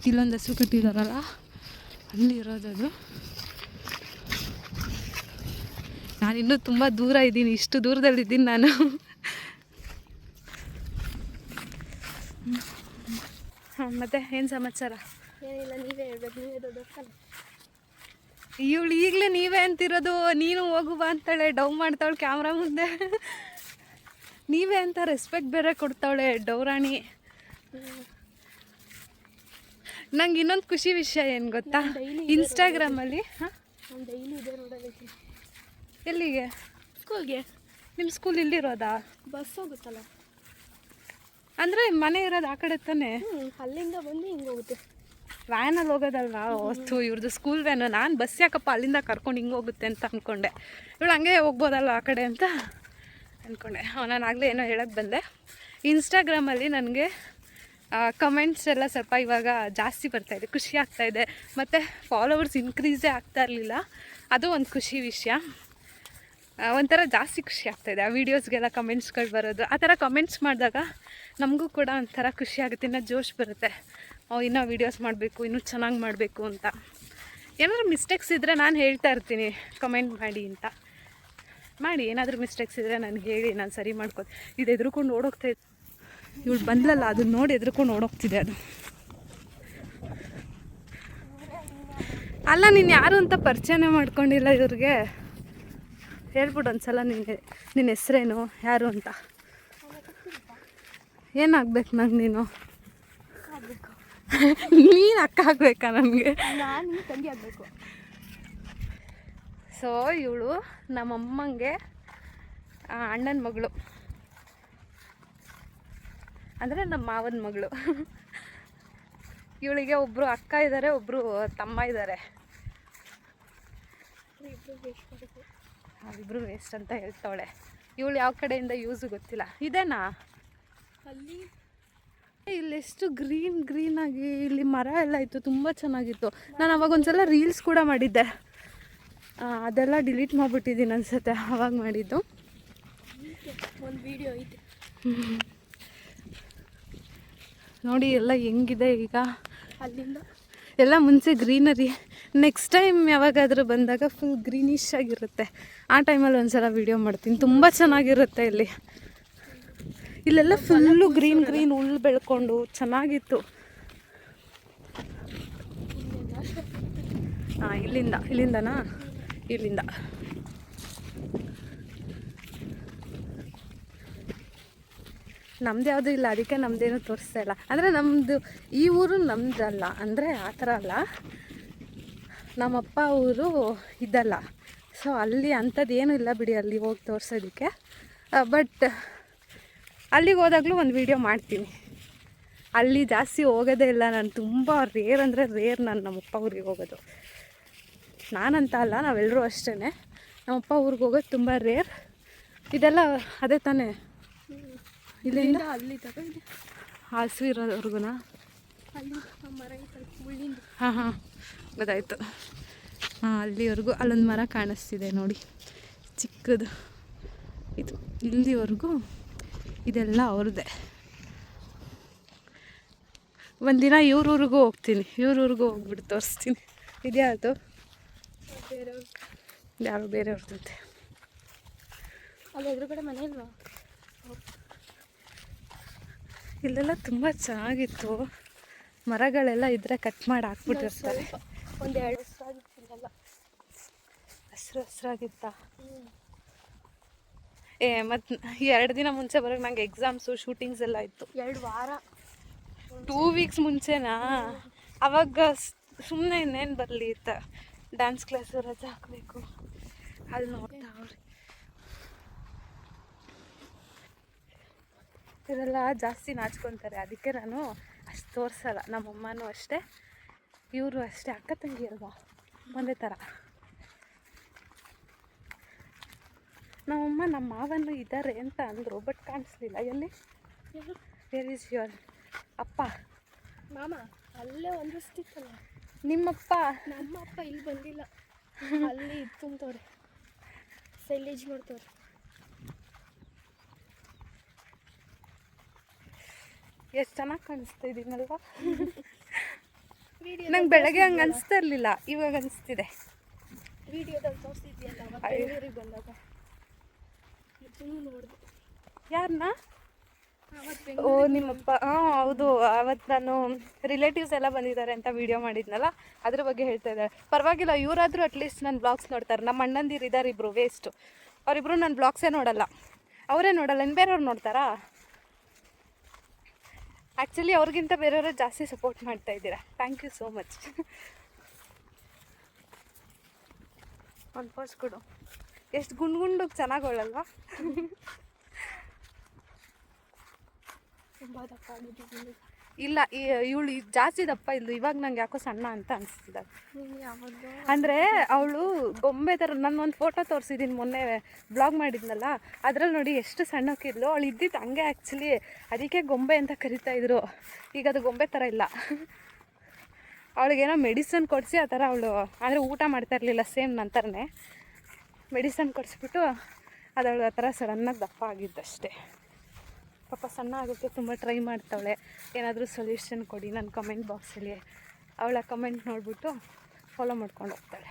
ಇಲ್ಲೊಂದು ಹಸು ಕಟ್ಟಿದಾರಲ್ಲ, ಅಲ್ಲಿ ಇರೋದದು. ನಾನಿನ್ನೂ ತುಂಬ ದೂರ ಇದ್ದೀನಿ, ಇಷ್ಟು ದೂರದಲ್ಲಿದ್ದೀನಿ ನಾನು. ಹಾಂ, ಮತ್ತೆ ಏನು ಸಮಾಚಾರ? ಏನಿಲ್ಲ, ನೀವೇ ಹೇಳ್ಬೇಕು. ನೀವೇ ದೊಡ್ಡ. ಇವಳು ಈಗಲೇ ನೀವೇ ಅಂತಿರೋದು. ನೀನು ಹೋಗುವ ಅಂತಾಳೆ, ಡವ್ ಮಾಡ್ತಾವಳೆ ಕ್ಯಾಮ್ರಾ ಮುಂದೆ. ನೀವೇ ಅಂತ ರೆಸ್ಪೆಕ್ಟ್ ಬೇರೆ ಕೊಡ್ತಾವಳೆ ಡೌರಾಣಿ. ನಂಗೆ ಇನ್ನೊಂದು ಖುಷಿ ವಿಷಯ ಏನು ಗೊತ್ತಾ, ಇನ್ಸ್ಟಾಗ್ರಾಮಲ್ಲಿ ಡೈಲಿ ಇದೆ ರೋಡಲ್ಲಿ. ಎಲ್ಲಿಗೆ? ಸ್ಕೂಲ್ಗೆ. ನಿಮ್ಮ ಸ್ಕೂಲ್ ಇಲ್ಲಿರೋದಾ? ಬಸ್ ಹೋಗುತ್ತಲ್ಲ. ಅಂದರೆ ಮನೆ ಇರೋದು ಆ ಕಡೆ ತಾನೆ? ಅಲ್ಲಿಂದ ಬಂದು ಹಿಂಗೆ ಹೋಗುತ್ತೆ. ವ್ಯಾನಲ್ಲಿ ಹೋಗೋದಲ್ವಾ? ಹೊತ್ತು ಇವ್ರದ್ದು ಸ್ಕೂಲ್ ವ್ಯಾನು. ನಾನು ಬಸ್ ಯಾಕಪ್ಪ ಅಲ್ಲಿಂದ ಕರ್ಕೊಂಡು ಹಿಂಗೆ ಹೋಗುತ್ತೆ ಅಂತ ಅಂದ್ಕೊಂಡೆ. ಇವಳು ಹಂಗೆ ಹೋಗ್ಬೋದಲ್ಲ ಆ ಕಡೆ ಅಂತ ಅಂದ್ಕೊಂಡೆ. ನಾನು ಆಗಲೇ ಏನೋ ಹೇಳೋಕ್ಕೆ ಬಂದೆ. ಇನ್ಸ್ಟಾಗ್ರಾಮಲ್ಲಿ ನನಗೆ ಕಮೆಂಟ್ಸ್ ಎಲ್ಲ ಸ್ವಲ್ಪ ಇವಾಗ ಜಾಸ್ತಿ ಬರ್ತಾಯಿದೆ, ಖುಷಿ ಆಗ್ತಾಯಿದೆ. ಮತ್ತು ಫಾಲೋವರ್ಸ್ ಇನ್ಕ್ರೀಸೇ ಆಗ್ತಾ ಇರಲಿಲ್ಲ, ಅದು ಒಂದು ಖುಷಿ ವಿಷಯ. ಒಂಥರ ಜಾಸ್ತಿ ಖುಷಿ ಆಗ್ತಾಯಿದೆ ಆ ವೀಡಿಯೋಸ್ಗೆಲ್ಲ ಕಮೆಂಟ್ಸ್ಗಳು ಬರೋದು. ಆ ಥರ ಕಮೆಂಟ್ಸ್ ಮಾಡಿದಾಗ ನಮಗೂ ಕೂಡ ಒಂಥರ ಖುಷಿ ಆಗುತ್ತೆ, ಇನ್ನೂ ಜೋಶ್ ಬರುತ್ತೆ. ಇನ್ನೂ ವೀಡಿಯೋಸ್ ಮಾಡಬೇಕು, ಇನ್ನೂ ಚೆನ್ನಾಗಿ ಮಾಡಬೇಕು ಅಂತ. ಏನಾದರೂ ಮಿಸ್ಟೇಕ್ಸ್ ಇದ್ದರೆ ನಾನು ಹೇಳ್ತಾ ಇರ್ತೀನಿ, ಕಮೆಂಟ್ ಮಾಡಿ ಅಂತ. ಮಾಡಿ, ಏನಾದರೂ ಮಿಸ್ಟೇಕ್ಸ್ ಇದ್ದರೆ ನನಗೆ ಹೇಳಿ, ನಾನು ಸರಿ ಮಾಡ್ಕೊತೀನಿ. ಇದು ಎದ್ರುಕೊಂಡು ಓಡೋಗ್ತಾಯಿದ್ದೆ. ಇವಳು ಬಂದ್ಲಲ್ಲ, ಅದನ್ನ ನೋಡಿ ಎದ್ರುಕೊಂಡು ಓಡೋಗ್ತಿದೆ ಅದು. ಅಲ್ಲ, ನೀನು ಯಾರು ಅಂತ ಪರಿಚಯನೇ ಮಾಡ್ಕೊಂಡಿಲ್ಲ ಇವ್ರಿಗೆ. ಹೇಳ್ಬಿಡು ಒಂದ್ಸಲ ನಿನ್ನ ಹೆಸ್ರೇನು, ಯಾರು ಅಂತ. ಏನಾಗ್ಬೇಕು ನಂಗೆ ನೀನು? ನೀನು ಅಕ್ಕ ಆಗಬೇಕಾ ನನಗೆ? ನಾನು ತಂಗಿ ಆಗಬೇಕು. ಸೊ ಇವಳು ನಮ್ಮಮ್ಮಂಗೆ ಅಣ್ಣನ ಮಗಳು ಅಂದರೆ ನಮ್ಮ ಮಾವನ ಮಗಳು. ಇವಳಿಗೆ ಒಬ್ಬರು ಅಕ್ಕ ಇದ್ದಾರೆ, ಒಬ್ಬರು ತಮ್ಮ ಇದ್ದಾರೆ. ಇಬ್ಬರು ವೇಸ್ಟ್ ಅಂತ ಹೇಳ್ತಾವಳೆ. ಇವಳು ಯಾವ ಕಡೆಯಿಂದ ಯೂಸು ಗೊತ್ತಿಲ್ಲ. ಇದೇನಾ ಅಲ್ಲಿ ಇಲ್ಲೆಷ್ಟು ಗ್ರೀನ್ ಆಗಿ ಇಲ್ಲಿ ಮರ ಎಲ್ಲ ಇತ್ತು, ತುಂಬ ಚೆನ್ನಾಗಿತ್ತು. ನಾನು ಅವಾಗ ಒಂದ್ಸಲ ರೀಲ್ಸ್ ಕೂಡ ಮಾಡಿದ್ದೆ, ಅದೆಲ್ಲ ಡಿಲೀಟ್ ಮಾಡಿಬಿಟ್ಟಿದ್ದೀನಿ ಅನ್ಸುತ್ತೆ, ಅವಾಗ ಮಾಡಿದ್ದು. ಒಂದು ವಿಡಿಯೋ ಐತೆ ನೋಡಿ ಎಲ್ಲ ಹೆಂಗಿದೆ ಈಗ. ಅಲ್ಲಿಂದ ಎಲ್ಲ ಮುಂಚೆ ಗ್ರೀನರಿ. ನೆಕ್ಸ್ಟ್ ಟೈಮ್ ಯಾವಾಗಾದರೂ ಬಂದಾಗ ಫುಲ್ ಗ್ರೀನಿಶ್ ಆಗಿರುತ್ತೆ. ಆ ಟೈಮಲ್ಲಿ ಒಂದ್ಸಲ ವೀಡಿಯೋ ಮಾಡ್ತೀನಿ, ತುಂಬ ಚೆನ್ನಾಗಿರುತ್ತೆ ಇಲ್ಲಿ. ಇಲ್ಲೆಲ್ಲ ಫುಲ್ಲು ಗ್ರೀನ್ ಹುಲ್ಲು ಬೆಳ್ಕೊಂಡು ಚೆನ್ನಾಗಿತ್ತು. ಹಾಂ ಇಲ್ಲಿಂದನಾ ಇಲ್ಲಿಂದ ನಮ್ದು ಯಾವುದೂ ಇಲ್ಲ, ಅದಕ್ಕೆ ನಮ್ಮದೇನು ತೋರಿಸ್ತಾ ಇಲ್ಲ. ಅಂದರೆ ನಮ್ಮದು ಈ ಊರು ನಮ್ಮದಲ್ಲ, ಅಂದರೆ ಆ ಥರ ಅಲ್ಲ, ನಮ್ಮಪ್ಪ ಊರು ಇದಲ್ಲ. ಸೊ ಅಲ್ಲಿ ಅಂಥದ್ದು ಏನೂ ಇಲ್ಲ ಬಿಡಿ ಅಲ್ಲಿ ಹೋಗಿ ತೋರಿಸೋದಕ್ಕೆ. ಬಟ್ ಅಲ್ಲಿಗೆ ಹೋದಾಗಲೂ ಒಂದು ವೀಡಿಯೋ ಮಾಡ್ತೀನಿ. ಅಲ್ಲಿ ಜಾಸ್ತಿ ಹೋಗೋದೇ ಇಲ್ಲ ನಾನು, ತುಂಬ ರೇರ್ ಅಂದರೆ ರೇರ್ ನಾನು ನಮ್ಮಪ್ಪ ಊರಿಗೆ ಹೋಗೋದು. ನಾನಂತ ಅಲ್ಲ, ನಾವೆಲ್ಲರೂ ಅಷ್ಟೇ. ನಮ್ಮಪ್ಪ ಊರಿಗೆ ಹೋಗೋದು ತುಂಬ ರೇರ್. ಇದೆಲ್ಲ ಅದೇ ತಾನೇ, ಇಲ್ಲಿಂದ ಅಲ್ಲಿ ತಗೊಂಡು ಹಸು ಇರೋದವ್ರಿಗೂ. ಅಲ್ಲಿ ಮರ ಮುಳ್ಳಿಂದ. ಹಾಂ ಗೊತ್ತಾಯ್ತು. ಅಲ್ಲಿವರೆಗೂ ಅಲ್ಲೊಂದು ಮರ ಕಾಣಿಸ್ತಿದೆ ನೋಡಿ, ಚಿಕ್ಕದು. ಇದು ಇಲ್ಲಿವರೆಗೂ ಇದೆಲ್ಲ ಅವ್ರದ್ದೇ. ಒಂದಿನ ಇವ್ರೂರಿಗೂ ಹೋಗ್ತೀನಿ, ಇವ್ರೂರಿಗೂ ಹೋಗ್ಬಿಟ್ಟು ತೋರಿಸ್ತೀನಿ. ಇದ್ಯಾವುದು ಯಾರು ಬೇರೆಯವ್ರದ್ದಂತೆ. ಅಲ್ಲಿ ಎದುರುಗಡೆ ಮನೆ ಇಲ್ವಾ? ಇಲ್ಲೆಲ್ಲ ತುಂಬ ಚೆನ್ನಾಗಿತ್ತು, ಮರಗಳೆಲ್ಲ ಇದ್ರೆ ಕಟ್ ಮಾಡಿ ಹಾಕ್ಬಿಟ್ಟಿರ್ತಾರೆ. ಒಂದು 2 ವರ್ಷ ಆಗಿಲ್ಲ, ಹಸ್ರಾಗಿತ್ತಾ? ಮತ್ತು 2 ದಿನ ಮುಂಚೆ ಬರೋಕ್ಕೆ ನಂಗೆ ಎಕ್ಸಾಮ್ಸು ಶೂಟಿಂಗ್ಸ್ ಎಲ್ಲ ಇತ್ತು. 2 ವಾರ 2 ವೀಕ್ಸ್ ಮುಂಚೆನಾ? ಅವಾಗ ಸುಮ್ಮನೆ ಇನ್ನೇನು ಬರಲಿ ಇತ್ತ, ಡ್ಯಾನ್ಸ್ ಕ್ಲಾಸು ರಜೆ ಹಾಕಬೇಕು. ಅಲ್ಲಿ ನೋಡ್ತಾ ಅವ್ರಿ ಇವರೆಲ್ಲ ಜಾಸ್ತಿ ನಾಚ್ಕೊತಾರೆ, ಅದಕ್ಕೆ ನಾನು ಅಷ್ಟು ತೋರಿಸಲ್ಲ. ನಮ್ಮಮ್ಮನೂ ಅಷ್ಟೇ, ಇವರು ಅಷ್ಟೇ, ಅಕ್ಕ ತಂಗಿ ಅಲ್ವಾ, ಒಂದೇ ಥರ. ನಮ್ಮಮ್ಮ ನಮ್ಮ ಮಾವನು ಇದ್ದಾರೆ ಅಂತ ಅಂದರು, ಬಟ್ ಕಾಣಿಸ್ಲಿಲ್ಲ. ಎಲ್ಲಿ? ವೇರ್ ಈಸ್ ಯುವರ್ ಅಪ್ಪ? ಮಾಮ ಅಲ್ಲೇ ಒಂದಿಸ್ತಿತ್ತಲ್ಲ. ನಿಮ್ಮಪ್ಪ? ನಮ್ಮಪ್ಪ ಇಲ್ಲಿ ಬಂದಿಲ್ಲ, ಅಲ್ಲಿ ತುಂಬತವ್ರೆ, ಸೈಲೇಜ್ ಮಾಡ್ತವ್ರೆ. ಎಷ್ಟು ಚೆನ್ನಾಗಿ ಕಾಣಿಸ್ತಾ ಇದ್ದೀನಲ್ವ? ನಂಗೆ ಬೆಳಗ್ಗೆ ಹಂಗೆ ಅನಿಸ್ತಾ ಇರಲಿಲ್ಲ, ಇವಾಗ ಅನಿಸ್ತಿದೆ. ವಿಡಿಯೋದಲ್ಲಿ ತೋರಿಸ್ತಿದ್ಯಲ್ಲ ಬೆಂಗಳೂರಿಗೆ ಬಂದಾಗ ನೋಡಿದೆ. ಯಾರನ್ನ? ಓ ನಿಮ್ಮಪ್ಪ. ಹೌದು, ಅವತ್ತು ನಾನು ರಿಲೇಟಿವ್ಸ್ ಎಲ್ಲ ಬಂದಿದ್ದಾರೆ ಅಂತ ವೀಡಿಯೋ ಮಾಡಿದ್ನಲ್ಲ, ಅದ್ರ ಬಗ್ಗೆ ಹೇಳ್ತಾ ಇದ್ದಾರೆ. ಪರವಾಗಿಲ್ಲ, ಇವರಾದರೂ ಅಟ್ಲೀಸ್ಟ್ ನನ್ನ ಬ್ಲಾಗ್ಸ್ ನೋಡ್ತಾರೆ. ನಮ್ಮ ಅಣ್ಣಂದಿರು ಇದ್ದಾರೆ ಇಬ್ಬರು, ವೇಸ್ಟು. ಅವರಿಬ್ಬರು ನನ್ನ ಬ್ಲಾಗ್ಸೇ ನೋಡಲ್ಲ, ಅವರೇ ನೋಡಲ್ಲ, ಇನ್ನು ಬೇರೆಯವ್ರು ನೋಡ್ತಾರಾ? ಆ್ಯಕ್ಚುಲಿ ಅವ್ರಿಗಿಂತ ಬೇರೆಯವರು ಜಾಸ್ತಿ ಸಪೋರ್ಟ್ ಮಾಡ್ತಾ ಇದ್ದೀರಾ, ಥ್ಯಾಂಕ್ ಯು ಸೋ ಮಚ್. ಒಂದು ಪೋಸ್ಟ್ ಕೊಡು. ಎಷ್ಟು ಗುಂಡುಗೆ ಚೆನ್ನಾಗಿ ಒಳ್ಳಲ್ವಾ? ತುಂಬ ದಪ್ಪ ಆಗಿದ್ದೀನಿ. ಇಲ್ಲ, ಇವಳು ಜಾಸ್ತಿ ದಪ್ಪ ಇದ್ದು, ಇವಾಗ ನಂಗೆ ಯಾಕೋ ಸಣ್ಣ ಅಂತ ಅನಿಸ್ತಿದ್ದಾಳೆ. ಅಂದರೆ ಅವಳು ಗೊಂಬೆ ಥರ. ನಾನೊಂದು ಫೋಟೋ ತೋರಿಸಿದ್ದೀನಿ ಮೊನ್ನೆ, ಬ್ಲಾಗ್ ಮಾಡಿದ್ನಲ್ಲ, ಅದ್ರಲ್ಲಿ ನೋಡಿ ಎಷ್ಟು ಸಣ್ಣಕ್ಕಿದ್ಲು. ಅವಳು ಇದ್ದಿದ್ದು ಹಂಗೆ ಆ್ಯಕ್ಚುಲಿ, ಅದಕ್ಕೆ ಗೊಂಬೆ ಅಂತ ಕರಿತಾಯಿದ್ರು. ಈಗ ಅದು ಗೊಂಬೆ ಥರ ಇಲ್ಲ. ಅವಳಿಗೇನೋ ಮೆಡಿಸನ್ ಕೊಡಿಸಿ ಆ ಥರ ಅವಳು, ಅಂದರೆ ಊಟ ಮಾಡ್ತಾ ಇರಲಿಲ್ಲ, ಸೇಮ್ ನನ್ನ ಥರನೇ ಮೆಡಿಸನ್ ಕೊಡಿಸ್ಬಿಟ್ಟು ಅದವಳು ಆ ಥರ ಸಡನ್ನಾಗಿ ದಪ್ಪ ಆಗಿದ್ದಷ್ಟೇ. ಪಾಪ ಸಣ್ಣ ಆಗೋಕ್ಕೆ ತುಂಬ ಟ್ರೈ ಮಾಡ್ತಾವಳೆ. ಏನಾದರೂ ಸೊಲ್ಯೂಷನ್ ಕೊಡಿ ನನ್ನ ಕಮೆಂಟ್ ಬಾಕ್ಸಲ್ಲಿ. ಅವಳ ಕಮೆಂಟ್ ನೋಡಿಬಿಟ್ಟು ಫಾಲೋ ಮಾಡ್ಕೊಂಡು ಹೋಗ್ತಾಳೆ.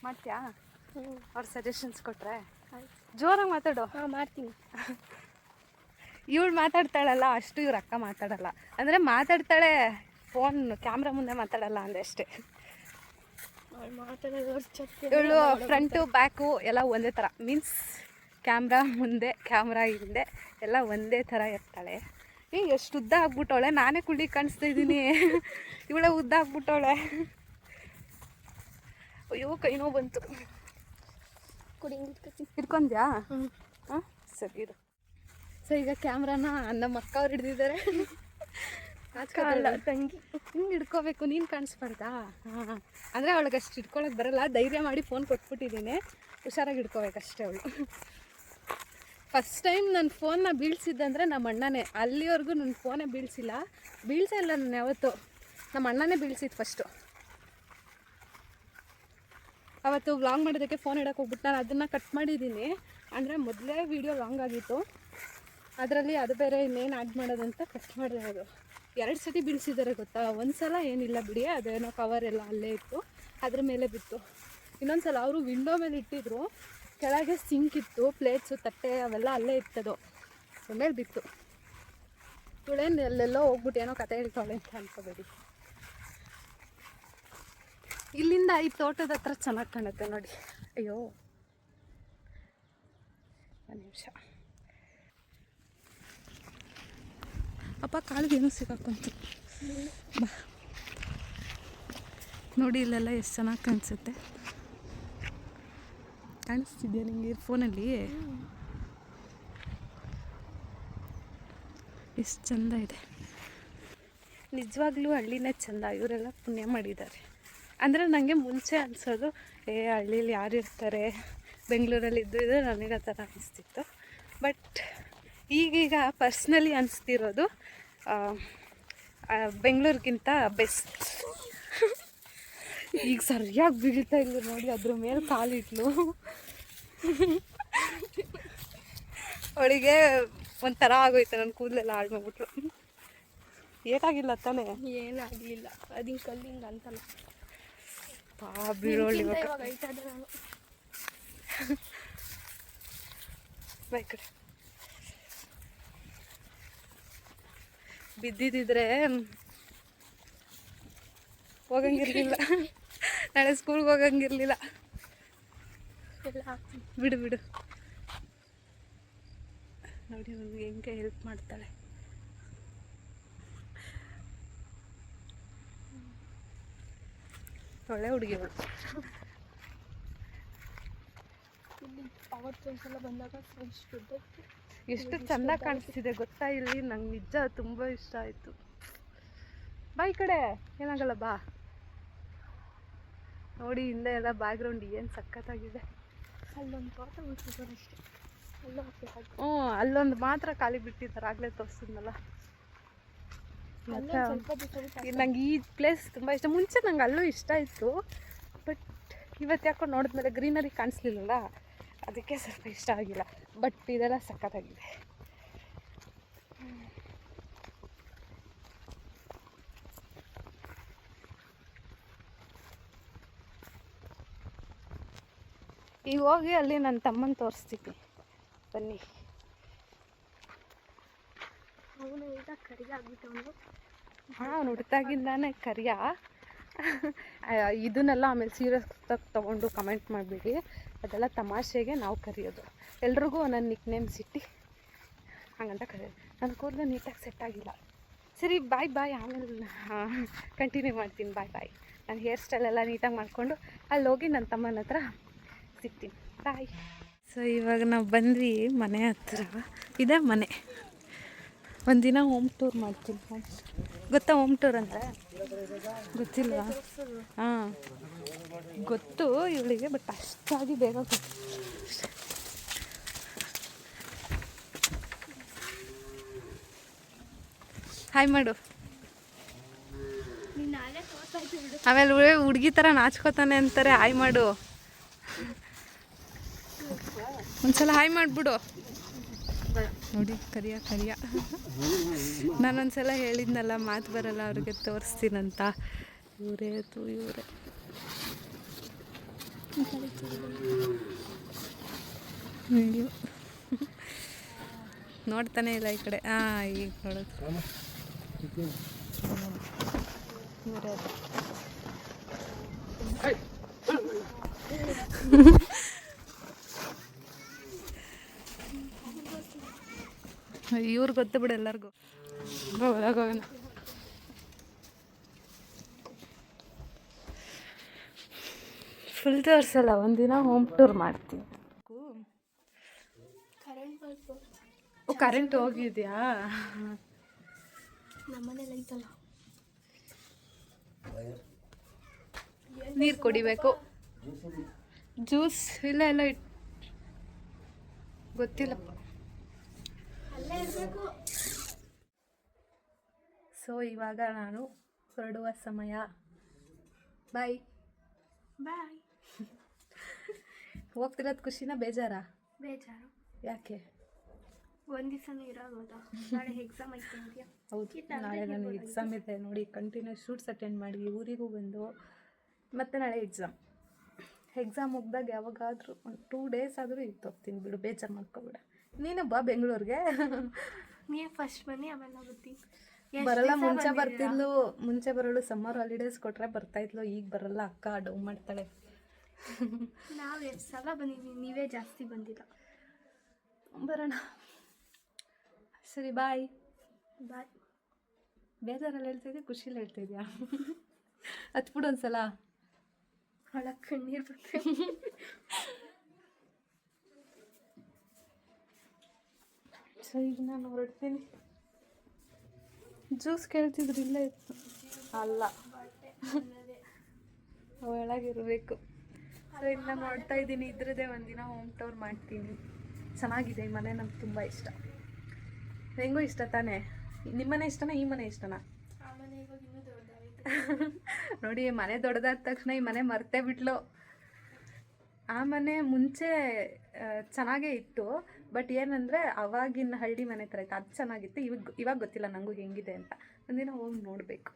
ಮಾಡ್ತೀಯಾ? ಅವ್ರ ಸಜೆಷನ್ಸ್ ಕೊಟ್ಟರೆ? ಜೋರಾಗಿ ಮಾತಾಡು. ಹಾಂ ಮಾಡ್ತೀನಿ. ಇವಳು ಮಾತಾಡ್ತಾಳಲ್ಲ ಅಷ್ಟು, ಇವ್ರ ಅಕ್ಕ ಮಾತಾಡಲ್ಲ. ಅಂದರೆ ಮಾತಾಡ್ತಾಳೆ, ಫೋನ್ ಕ್ಯಾಮ್ರಾ ಮುಂದೆ ಮಾತಾಡಲ್ಲ ಅಂದೆ ಅಷ್ಟೇ. ಇವಳು ಫ್ರಂಟು ಬ್ಯಾಕು ಎಲ್ಲ ಒಂದೇ ಥರ, ಮೀನ್ಸ್ ಕ್ಯಾಮ್ರಾ ಮುಂದೆ ಕ್ಯಾಮ್ರಾ ಹಿಂದೆ ಎಲ್ಲ ಒಂದೇ ಥರ ಇರ್ತಾಳೆ. ಎಷ್ಟು ಉದ್ದ ಆಗ್ಬಿಟ್ಟವಳೆ, ನಾನೇ ಕುಳ್ಳಿ ಕಾಣಿಸ್ತಾ ಇದ್ದೀನಿ, ಇವಳೆ ಉದ್ದ ಆಗ್ಬಿಟ್ಟವಳೆ. ಅಯ್ಯೋ ಕೈ ನೋವು ಬಂತು. ಕೊಡಿ ಹಿಂಗೆ ಇಟ್ಕೊತೀನಿ. ಹಿಡ್ಕೊಂಡ್ಯಾ? ಹಾಂ ಸರಿ ಇರು. ಸೊ ಈಗ ಕ್ಯಾಮ್ರಾನ ನಮ್ಮ ಅಕ್ಕ ಅವ್ರು ಹಿಡ್ದಿದ್ದಾರೆ. ಅಲ್ಲ ತಂಗಿ. ಹಿಂಗೆ ಹಿಡ್ಕೋಬೇಕು, ನೀನು ಕಾಣಿಸ್ಬಾರ್ದಾ? ಹಾಂ ಅಂದರೆ ಅವಳಿಗೆ ಅಷ್ಟು ಹಿಡ್ಕೊಳಕ್ಕೆ ಬರಲ್ಲ, ಧೈರ್ಯ ಮಾಡಿ ಫೋನ್ ಕೊಟ್ಬಿಟ್ಟಿದ್ದೀನಿ, ಹುಷಾರಾಗಿ ಹಿಡ್ಕೋಬೇಕಷ್ಟೇ ಅವಳು. ಫಸ್ಟ್ ಟೈಮ್ ನನ್ನ ಫೋನ್ನ ಬೀಳ್ಸಿದ್ದಂದರೆ ನಮ್ಮ ಅಣ್ಣನೇ. ಅಲ್ಲಿವರೆಗೂ ನನ್ನ ಫೋನೇ ಬೀಳಿಸಿಲ್ಲ ನಾನು ಯಾವತ್ತು. ನಮ್ಮ ಅಣ್ಣನೇ ಬೀಳ್ಸಿದ್ದು ಫಸ್ಟು. ಅವತ್ತು ವ್ಲಾಗ್ ಮಾಡೋದಕ್ಕೆ ಫೋನ್ ಇಡೋಕೆ ಹೋಗ್ಬಿಟ್ಟು ನಾನು ಅದನ್ನು ಕಟ್ ಮಾಡಿದ್ದೀನಿ. ಅಂದರೆ ಮೊದಲೇ ವೀಡಿಯೋ ಲಾಂಗ್ ಆಗಿತ್ತು, ಅದರಲ್ಲಿ ಅದು ಬೇರೆ ಇನ್ನೇನು ಆ್ಯಡ್ ಮಾಡೋದಂತ ಕಟ್ ಮಾಡಿದೆ. ಅದು 2 ಸತಿ ಬೀಳಿಸಿದ್ದಾರೆ ಗೊತ್ತಾ. ಒಂದು ಸಲ ಏನಿಲ್ಲ ಬಿಡಿ, ಅದೇನೋ ಕವರ್ ಎಲ್ಲ ಅಲ್ಲೇ ಇತ್ತು, ಅದ್ರ ಮೇಲೆ ಬಿತ್ತು. ಇನ್ನೊಂದು ಸಲ ಅವರು ವಿಂಡೋ ಮೇಲೆ ಇಟ್ಟಿದ್ರು, ಕೆಳಗೆ ಸಿಂಕ್ ಇತ್ತು, ಪ್ಲೇಟ್ಸು ತಟ್ಟೆ ಅವೆಲ್ಲ ಅಲ್ಲೇ ಇತ್ತದು, ಮೇಲೆ ಬಿತ್ತು. ಇವಳೇನು ಎಲ್ಲೆಲ್ಲೋ ಹೋಗ್ಬಿಟ್ಟು ಏನೋ ಕತೆ ಹೇಳ್ತಾಳೆ ಅಂತ ಅನ್ಕೋಬೇಡಿ. ಇಲ್ಲಿಂದ ಈ ತೋಟದ ಹತ್ರ ಚೆನ್ನಾಗಿ ಕಾಣುತ್ತೆ ನೋಡಿ. ಅಯ್ಯೋ ಒಂದು ನಿಮಿಷ ಅಪ್ಪ, ಕಾಲಿಗೇನು ಸಿಗಾಕೊಂತು. ಬಾ ನೋಡಿ, ಇಲ್ಲೆಲ್ಲ ಎಷ್ಟು ಚೆನ್ನಾಗಿ ಕಾಣಿಸುತ್ತೆ. ಕಾಣಿಸ್ತಿದ್ಯಾ ನಿಮಗೆ ಫೋನಲ್ಲಿ? ಎಷ್ಟು ಚೆಂದ ಇದೆ. ನಿಜವಾಗ್ಲೂ ಹಳ್ಳಿನೇ ಚೆಂದ. ಇವರೆಲ್ಲ ಪುಣ್ಯ ಮಾಡಿದ್ದಾರೆ. ಅಂದರೆ ನನಗೆ ಮುಂಚೆ ಅನಿಸೋದು, ಹಳ್ಳೀಲಿ ಯಾರು ಇರ್ತಾರೆ, ಬೆಂಗಳೂರಲ್ಲಿ ಇದ್ದು ನನಗೆ ಆ ಥರ ಅನಿಸ್ತಿತ್ತು. ಬಟ್ ಈಗೀಗ ಪರ್ಸ್ನಲಿ ಅನಿಸ್ತಿರೋದು ಬೆಂಗಳೂರಿಗಿಂತ ಬೆಸ್ಟ್. ಈಗ ಸರಿಯಾಗಿ ಬೀಳ್ತಾ ಇಲ್ಲ ನೋಡಿ, ಅದ್ರ ಮೇಲೆ ಕಾಲಿಟ್ಲು. ಅವಳಿಗೆ ಒಂಥರ ಆಗೋಯ್ತು, ನನ್ನ ಕೂದಲೆಲ್ಲ ಹಾಳು ಮಾಡ್ಬಿಟ್ಲು. ಏಟಾಗಿಲ್ಲ ತಾನೇ? ಏನಾಗಲಿಲ್ಲ, ಅದು ಹಿಂಗೆ ಕಲ್ಲು ಹಿಂಗೆ ಅಂತಲ್ಲ. ಬೀಳೋಳಿ ಇವಾಗ ಐತಾದೆ ನಾನು. ಬೈ ಕಡೆ ಬಿದ್ದಿದ್ದಿದ್ರೆ ಹೋಗಂಗಿರ್ಲಿಲ್ಲ, ನಾಳೆ ಸ್ಕೂಲ್ಗೆ ಹೋಗಂಗಿರ್ಲಿಲ್ಲ. ಬಿಡು ಬಿಡು. ನೋಡಿ ಅವ್ನಿಗೆ ಹೆಂಗೆ ಹೆಲ್ಪ್ ಮಾಡ್ತಾಳೆ. ಒಳ್ಳೆ ಹುಡುಗಿ ಅವಳು. ಇಲ್ಲಿ ಅವತ್ತೊಂದ್ಸಲ ಬಂದಾಗ ಎಷ್ಟು ಚೆಂದ ಕಾಣಿಸ್ತಿದೆ ಗೊತ್ತಾ ಇಲ್ಲಿ. ನಂಗೆ ನಿಜ ತುಂಬ ಇಷ್ಟ ಆಯಿತು. ಬಾ ಈ ಕಡೆ, ಏನಾಗಲ್ಲ ಬಾ. ನೋಡಿ ಹಿಂದೆ ಎಲ್ಲ ಬ್ಯಾಕ್ಗ್ರೌಂಡ್ ಏನು ಸಖತ್ತಾಗಿದೆ. ಅಲ್ಲೊಂದು ತೋಟ ಉಳಿಸಿದ್ದಾರೆ ಅಷ್ಟೇ, ಅಲ್ಲೂ ಹೋಗ್ಬೇಕಾಗಿ. ಹ್ಞೂ, ಅಲ್ಲೊಂದು ಮಾತ್ರ ಖಾಲಿ ಬಿಟ್ಟಿದ್ದಾರೆ, ಆಗಲೇ ತೋರಿಸಿದ್ನಲ್ಲ. ನಂಗೆ ಈ ಪ್ಲೇಸ್ ತುಂಬ ಇಷ್ಟ. ಮುಂಚೆ ನಂಗೆ ಅಲ್ಲೂ ಇಷ್ಟ ಇತ್ತು, ಬಟ್ ಇವತ್ತು ಯಾಕೋ ನೋಡಿದ್ಮೇಲೆ ಗ್ರೀನರಿ ಕಾಣಿಸ್ಲಿಲ್ಲಲ್ಲ, ಅದಕ್ಕೆ ಸ್ವಲ್ಪ ಇಷ್ಟ ಆಗಿಲ್ಲ. ಬಟ್ ಇದೆಲ್ಲ ಸಖತ್ತಾಗಿದೆ. ಈಗ ಹೋಗಿ ಅಲ್ಲಿ ನನ್ನ ತಮ್ಮನ ತೋರಿಸ್ತೀನಿ, ಬನ್ನಿ. ಅವನು ಈಗ ಕರಿಯ ಆಗ್ಬಿಟ್ಟವನು. ಹಾಂ, ಅವ್ನು ಹುಡ್ತಾಗಿಂದಾನೆ ಕರಿಯ. ಇದನ್ನೆಲ್ಲ ಆಮೇಲೆ ಸೀರಿಯಸ್ ತೊಗೊಂಡು ಕಮೆಂಟ್ ಮಾಡಿಬಿಡಿ. ಅದೆಲ್ಲ ತಮಾಷೆಗೆ ನಾವು ಕರೆಯೋದು. ಎಲ್ರಿಗೂ ಒಂದೊಂದು ನಿಕ್ ನೇಮ್ಸ್ ಇಟ್ಟು ಹಾಗಂತ ಕರೆಯೋದು. ನನ್ನ ಕೂದಲು ನೀಟಾಗಿ ಸೆಟ್ ಆಗಿಲ್ಲ. ಸರಿ, ಬಾಯ್ ಬಾಯ್. ಆಮೇಲೆ ಕಂಟಿನ್ಯೂ ಮಾಡ್ತೀನಿ. ಬಾಯ್ ಬಾಯ್. ನಾನು ಹೇರ್ ಸ್ಟೈಲೆಲ್ಲ ನೀಟಾಗಿ ಮಾಡಿಕೊಂಡು ಅಲ್ಲಿ ಹೋಗಿ ನನ್ನ ತಮ್ಮನ ಹತ್ರ ಸಿಗ್ತೀನಿ. ಬಾಯ್. ಸೊ ಇವಾಗ ನಾವು ಬಂದ್ವಿ ಮನೆ ಹತ್ರ. ಇದೇ ಮನೆ. ಒಂದಿನ ಹೋಮ್ ಟೂರ್ ಮಾಡ್ತೀನಿ. ಗೊತ್ತಾ ಹೋಮ್ ಟೂರ್ ಅಂದರೆ? ಗೊತ್ತಿಲ್ವಾ? ಹಾಂ ಗೊತ್ತು ಇವಳಿಗೆ, ಬಟ್ ಅಷ್ಟಾಗಿ ಬೇಗ ಗೊತ್ತು. ಹಾಯ್ ಮಾಡು. ಆಮೇಲೆ ಹುಡುಗಿ ಥರ ನಾಚ್ಕೋತಾನೆ ಅಂತಾರೆ. ಹಾಯ್ ಮಾಡು, ಒಂದ್ಸಲ ಹಾಯ್ ಮಾಡಿಬಿಡು. ನೋಡಿ ಕರಿಯ. ನಾನೊಂದ್ಸಲ ಹೇಳಿದ್ನಲ್ಲ, ಮಾತು ಬರಲ್ಲ ಅವ್ರಿಗೆ ತೋರಿಸ್ತೀನಂತ. ಇವರೇ ವಿಡಿಯೋ ನೋಡ್ತಾನೆ ಇಲ್ಲ ಈ ಕಡೆ. ಈಗ ನೋಡೋದು ಇವರೇ. ಇವ್ರು ಗೊತ್ತು ಬಿಡು ಎಲ್ಲರಿಗೂ. ಹೋಗೋಣ. ಫುಲ್ ತೋರಿಸಲ್ಲ, ಒಂದಿನ ಹೋಮ್ ಟೂರ್ ಮಾಡ್ತೀನಿ. ಕರೆಂಟ್ ಬಲ್ಪು ಕರೆಂಟ್ ಹೋಗಿದ್ಯಾ? ನಮ್ಮನೇಲಿ ಐತಲ್ಲ. ನೀರು ಕುಡಿಬೇಕು. ಜ್ಯೂಸ್ ಇಲ್ಲ ಎಲ್ಲ ಗೊತ್ತಿಲ್ಲಪ್ಪ. ಅಲ್ಲೇ ಇರಬೇಕು. ಸೊ ಇವಾಗ ನಾನು ಹೊರಡುವ ಸಮಯ. ಬಾಯ್. ಬಾಯ್. ಹೋಗ್ತಿರೋದು ಖುಷಿನ ಬೇಜಾರಾ? ಬೇಜಾರು. ಯಾಕೆ? ಒಂದು ದಿವಸನೂ ಇರೋದು. ನಾಳೆ ಎಕ್ಸಾಮ್ ಐತೆ ಅಂತೀಯ. ಹೌದು, ನಾಳೆ ನನಗೆ ಎಕ್ಸಾಮ್ ಇದೆ ನೋಡಿ. ಕಂಟಿನ್ಯೂಸ್ ಶೂಟ್ಸ್ ಅಟೆಂಡ್ ಮಾಡಿ ಊರಿಗೂ ಬಂದು ಮತ್ತೆ ನಾಳೆ ಎಕ್ಸಾಮ್ ಮುಗ್ದಾಗ ಯಾವಾಗಾದರೂ ಒಂದು 2 days ಆದರೂ ಇತ್ತು ಹೋಗ್ತೀನಿ ಬಿಡು, ಬೇಜಾರು ಮಾಡ್ಕೊಬೇಡ. ನೀನು ಬಾ ಬೆಂಗಳೂರಿಗೆ. ನೀವು ಫಸ್ಟ್ ಬನ್ನಿ, ಆಮೇಲೆ ಹೋಗ್ತೀನಿ. ಬರಲ್ಲ, ಮುಂಚೆ ಬರೋಳು ಸಮ್ಮರ್ ಹಾಲಿಡೇಸ್ ಕೊಟ್ಟರೆ ಬರ್ತಾಯಿದ್ಲು. ಈಗ ಬರಲ್ಲ, ಅಕ್ಕ ಡೌ ಮಾಡ್ತಾಳೆ. ನಾವು ಎಷ್ಟು ಸಲ ಬಂದಿದ್ದೀವಿ, ನೀವೇ ಜಾಸ್ತಿ ಬಂದಿಲ್ಲ. ಬರೋಣ. ಸರಿ, ಬಾಯ್. ಬಾಯ್. ಬೇಜಾರಲ್ಲಿ ಹೇಳ್ತಿದ್ಯಾ, ಖುಷಿಲಿ ಹೇಳ್ತಿದ್ಯಾ? ಹತ್ಬಿಡು ಒಂದ್ಸಲ. ಒಳಗೆ ಕಣ್ಣೀರು ಬರ್ತದೆ. ಸೊ ಈಗ ನಾನು ಹೊರಡ್ತೀನಿ. ಜ್ಯೂಸ್ ಕೇಳ್ತಿದ್ರು, ಇಲ್ಲೇ ಇತ್ತು. ಅಲ್ಲ, ಒಳಗಿರಬೇಕು. ಸೊ ಈಗ ನಾನು ನೋಡ್ತಾ ಇದ್ದೀನಿ. ಇದ್ರದ್ದೇ ಒಂದಿನ ಹೋಮ್ ಟೂರ್ ಮಾಡ್ತೀನಿ. ಚೆನ್ನಾಗಿದೆ ಈ ಮನೆ, ನಂಗೆ ತುಂಬ ಇಷ್ಟ. ಹೆಂಗೂ ಇಷ್ಟ ತಾನೇ? ನಿಮ್ಮನೆ ಇಷ್ಟನಾ, ಈ ಮನೆ ಇಷ್ಟನಾ? ನೋಡಿ, ಮನೆ ದೊಡ್ಡದಾದ ತಕ್ಷಣ ಈ ಮನೆ ಮರ್ತೇ ಬಿಟ್ಲು. ಆ ಮನೆ ಮುಂಚೆ ಚೆನ್ನಾಗೇ ಇತ್ತು, ಬಟ್ ಏನಂದರೆ ಅವಾಗಿನ ಹಳ್ಳಿ ಮನೆ ಥರ ಇತ್ತು, ಅದು ಚೆನ್ನಾಗಿತ್ತು. ಇವಾಗ ಗೊತ್ತಿಲ್ಲ ನನಗೂ ಹೆಂಗಿದೆ ಅಂತ. ಒಂದಿನ ಹೋಗಿ ನೋಡಬೇಕು.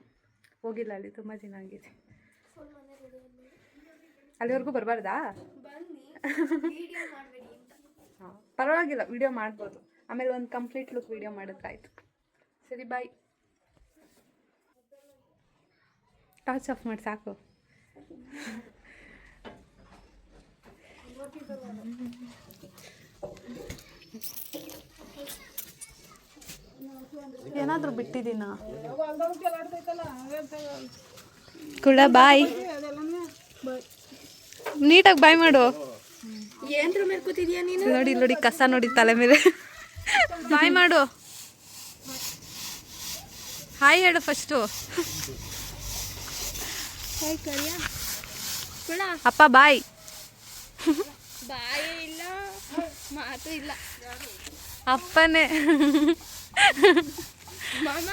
ಹೋಗಿಲ್ಲ ಅಲ್ಲಿ, ತುಂಬ ದಿನ ಆಗಿದೆ. ಅಲ್ಲಿವರೆಗೂ ಬರಬಾರ್ದಾ? ಹಾಂ, ಪರವಾಗಿಲ್ಲ, ವಿಡಿಯೋ ಮಾಡ್ಬೋದು. ಆಮೇಲೆ ಒಂದು ಕಂಪ್ಲೀಟ್ ಲುಕ್ ವಿಡಿಯೋ ಮಾಡಿದ್ರೆ ಆಯಿತು. ಸರಿ, ಬಾಯ್. ಟಾರ್ಚ್ ಆಫ್ ಮಾಡಿ ಸಾಕು. ಏನಾದರೂ ಬಿಟ್ಟಿದ್ದೀನಾ? ಕುಳ ಬಾಯ್. ನೀಟಾಗಿ ಬಾಯ್ ಮಾಡು. ಏನ್ರ ಮೇಲೆ ಕೂತಿದ್ಯಾ ನೀನು? ನೋಡಿ ಕಸ ನೋಡಿ ತಲೆ ಮೇಲೆ. ಬಾಯ್ ಮಾಡು. ಹಾಯ್ ಹೇಳು ಫಸ್ಟು. ಹಾಯ್ ಕರಿಯಾ. ಕುಳ ಅಪ್ಪ ಬಾಯ್. ಬಾಯೇ ಇಲ್ಲ, ಮಾತು ಇಲ್ಲ. ಅಪ್ಪನೇ. ಮಾಮ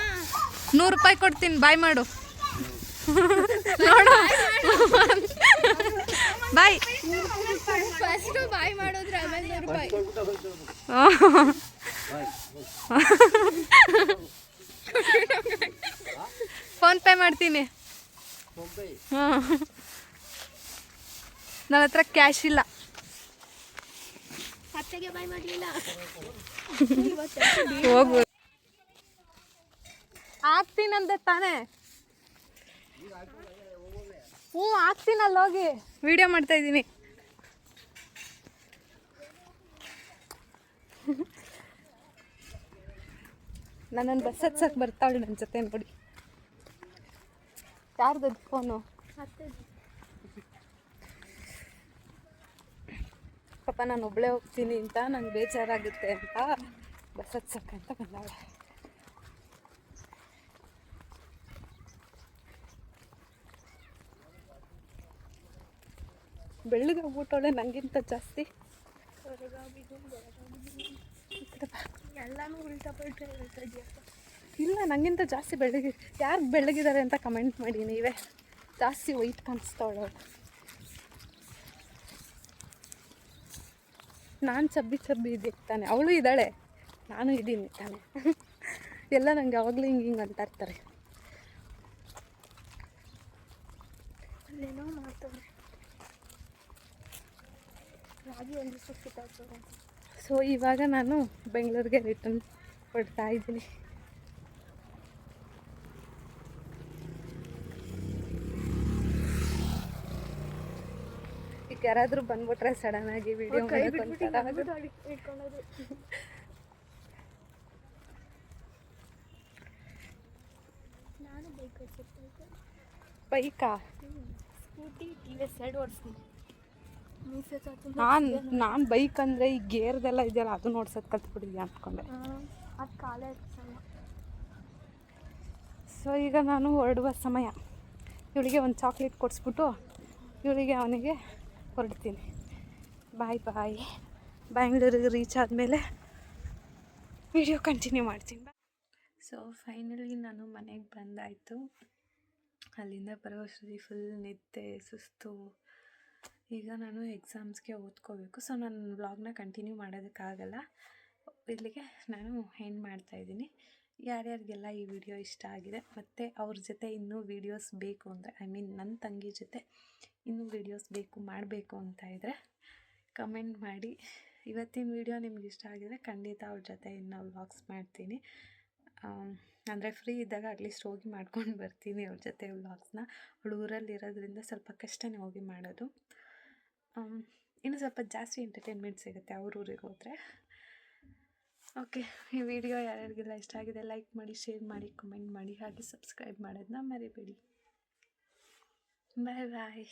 100 ರೂಪಾಯಿ ಕೊಡ್ತೀನಿ, ಬಾಯ್ ಮಾಡು. ನೋಡು, ಬಾಯ್. ಫಸ್ಟು ಬಾಯ್ ಮಾಡಿದ್ರೆ ಆಮೇಲೆ 100 ರೂಪಾಯಿ. ಫೋನ್ ಪೇ ಮಾಡ್ತೀನಿ. ಹಾಂ, ನನ್ನ ಹತ್ರ ಕ್ಯಾಶ್ ಇಲ್ಲ. ಅತ್ತೆಗೆ ಬಾಯ್ ಮಾಡಲಿಲ್ಲ. ಹೋಗು. ಆಗ್ತೀನಂದೆ ತಾನೇ? ಹ್ಞೂ, ಆಗ್ತೀನಲ್ಲ, ಹೋಗಿ ವಿಡಿಯೋ ಮಾಡ್ತಾ ಇದ್ದೀನಿ. ನನ್ನನ್ನು ಬಸ್ ಹತ್ಸಕ್ಕೆ ಬರ್ತಾಳೆ ನನ್ನ ಜೊತೆ. ನೋಡಿ, ಯಾರ್ದದು ಫೋನು? ಪಾಪ ನಾನು ಒಬ್ಬಳೇ ಹೋಗ್ತೀನಿ ಅಂತ ನಂಗೆ ಬೇಜಾರಾಗುತ್ತೆ ಅಂತ ಬಸ್ ಹತ್ಸಕ್ಕಂತ ಬಂದಾಳೆ. ಬೆಳ್ಳಗೆ ಹೋಗ್ಬಿಟ್ಟವಳೆ ನನಗಿಂತ ಜಾಸ್ತಿ. ಎಲ್ಲಾನು ಉಲ್ಟಾ ಪಲ್ಟಾ ಹೇಳ್ತಿದ್ಯಪ್ಪ. ಇಲ್ಲ, ನನಗಿಂತ ಜಾಸ್ತಿ ಬೆಳ್ಳಗೆ. ಯಾರು ಬೆಳ್ಳಗಿದ್ದಾರೆ ಅಂತ ಕಮೆಂಟ್ ಮಾಡಿ ನೀವೇ. ಜಾಸ್ತಿ ವೈಟ್ ಕಾಣಿಸ್ತಾವಳು. ನಾನು ಚಬ್ಬಿ ಇದ್ದೀನಿ ತಾನೆ, ಅವಳು ಇದ್ದಾಳೆ, ನಾನು ಇದ್ದೀನಿ ತಾನೆ. ಎಲ್ಲ ನಂಗೆ ಯಾವಾಗಲೂ ಹಿಂಗೆ ಅಂತ ಇರ್ತಾರೆ. ಅಲ್ಲೇನೋ ಮಾಡ್ತಾರೆ. ರಾಗಿ ಒಂದು ಸುತ್ತಾಡ್ತಾರೆ. ಸೊ ಇವಾಗ ನಾನು ಬೆಂಗಳೂರಿಗೆ ರಿಟರ್ನ್ ಕೊಡ್ತಾ ಇದ್ದೀನಿ. ಈಗ ಯಾರಾದರೂ ಬಂದ್ಬಿಟ್ರೆ ಸಡನ್ನಾಗಿ ವಿಡಿಯೋ ಇಟ್ಕೊಳ್ಳೋದು. ನಾನು ಬೈಕ್ ಓಡಿಸಿರ್ತೈತೆ. ಬೈಕಾ? ಸ್ಕೂಟಿ TVS 2 ಓಡಿಸ್ತೀನಿ. ಮೀಸೆ ಚಾಚು ನಾನು ಬೈಕ್ ಅಂದರೆ ಈ ಗೇರ್ದೆಲ್ಲ ಇದೆಯಲ್ಲ ಅದು ನೋಡ್ಸೋದು ಕಲ್ತ್ಬಿಟ್ಟಿದ್ಯಾ ಅಂದ್ಕೊಂಡೆ. ಅದು ಕಾಲೇ ಇಡ್ಸಲ್ಲ. ಸೊ ಈಗ ನಾನು ಹೊರಡುವ ಸಮಯ. ಇವಳಿಗೆ ಒಂದು ಚಾಕ್ಲೇಟ್ ಕೊಡಿಸ್ಬಿಟ್ಟು ಅವನಿಗೆ ಹೊರಡ್ತೀನಿ. ಬಾಯ್ ಬಾಯ್. ಬ್ಯಾಂಗ್ಳೂರಿಗೆ ರೀಚ್ ಆದಮೇಲೆ ವಿಡಿಯೋ ಕಂಟಿನ್ಯೂ ಮಾಡ್ತೀನಿ. ಸೊ ಫೈನಲಿ ನಾನು ಮನೆಗೆ ಬಂದಾಯಿತು. ಅಲ್ಲಿಂದ ಬರೋ ಅಷ್ಟರಲ್ಲಿ ಫುಲ್ ನಿದ್ದೆ ಸುಸ್ತು. ಈಗ ನಾನು ಎಕ್ಸಾಮ್ಸ್ಗೆ ಓದ್ಕೋಬೇಕು. ಸೊ ನಾನು ವ್ಲಾಗ್ನ ಕಂಟಿನ್ಯೂ ಮಾಡೋದಕ್ಕಾಗಲ್ಲ. ಇಲ್ಲಿಗೆ ನಾನು ಎಂಡ್ ಮಾಡ್ತಾಯಿದ್ದೀನಿ. ಯಾರ್ಯಾರಿಗೆಲ್ಲ ಈ ವಿಡಿಯೋ ಇಷ್ಟ ಆಗಿದೆ ಮತ್ತು ಅವ್ರ ಜೊತೆ ಇನ್ನೂ ವೀಡಿಯೋಸ್ ಬೇಕು ಅಂದರೆ ನನ್ನ ತಂಗಿ ಜೊತೆ ಇನ್ನೂ ವೀಡಿಯೋಸ್ ಮಾಡಬೇಕು ಅಂತ ಇದ್ದರೆ ಕಮೆಂಟ್ ಮಾಡಿ. ಇವತ್ತಿನ ವಿಡಿಯೋ ನಿಮ್ಗೆ ಇಷ್ಟ ಆಗಿದರೆ ಖಂಡಿತ ಅವ್ರ ಜೊತೆ ಇನ್ನೂ ವ್ಲಾಗ್ಸ್ ಮಾಡ್ತೀನಿ. ಅಂದರೆ ಫ್ರೀ ಇದ್ದಾಗ ಅಟ್ಲೀಸ್ಟ್ ಹೋಗಿ ಮಾಡ್ಕೊಂಡು ಬರ್ತೀನಿ ಅವ್ರ ಜೊತೆ ವ್ಲಾಗ್ಸ್ನ. ಅವಳು ಊರಲ್ಲಿ ಇರೋದ್ರಿಂದ ಸ್ವಲ್ಪ ಕಷ್ಟನೇ ಹೋಗಿ ಮಾಡೋದು. ಇನ್ನೂ ಸ್ವಲ್ಪ ಜಾಸ್ತಿ ಎಂಟರ್ಟೈನ್ಮೆಂಟ್ ಸಿಗುತ್ತೆ ಅವ್ರ ಊರಿಗೆ ಹೋದರೆ. ಓಕೆ, ಈ ವಿಡಿಯೋ ಯಾರ್ಯಾರಿಗೆಲ್ಲ ಇಷ್ಟ ಆಗಿದೆ ಲೈಕ್ ಮಾಡಿ, ಶೇರ್ ಮಾಡಿ, ಕಮೆಂಟ್ ಮಾಡಿ, ಹಾಗೆ ಸಬ್ಸ್ಕ್ರೈಬ್ ಮಾಡೋದನ್ನ ಮರಿಬೇಡಿ. ಬಾಯ್ ಬಾಯ್.